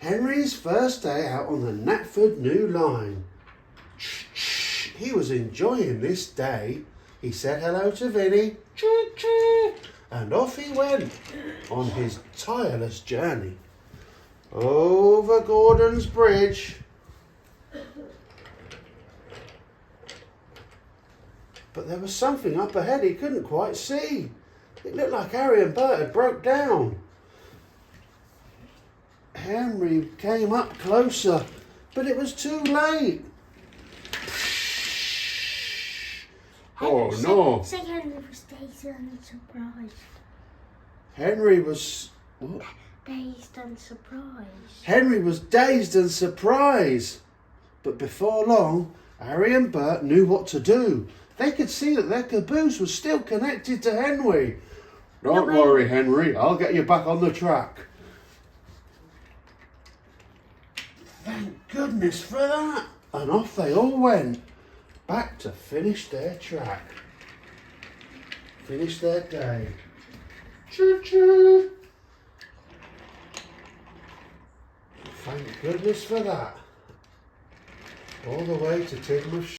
Henry's first day out on the Knapford New Line. Shh, he was enjoying this day. He said hello to Vinnie, choo-choo, and off he went on his tireless journey. Over Gordon's Bridge. But there was something up ahead he couldn't quite see. It looked like Harry and Bert had broke down. Henry came up closer, but it was too late. Oh no! Say Henry was dazed and surprised. Henry was what? Dazed and surprised. Henry was dazed and surprised. But before long, Harry and Bert knew what to do. They could see that their caboose was still connected to Henry. Don't worry, Henry. I'll get you back on the track. Thank goodness for that. And off they all went, back to finish their track. Finish their day. Choo-choo. Thank goodness for that. All the way to Tidmouth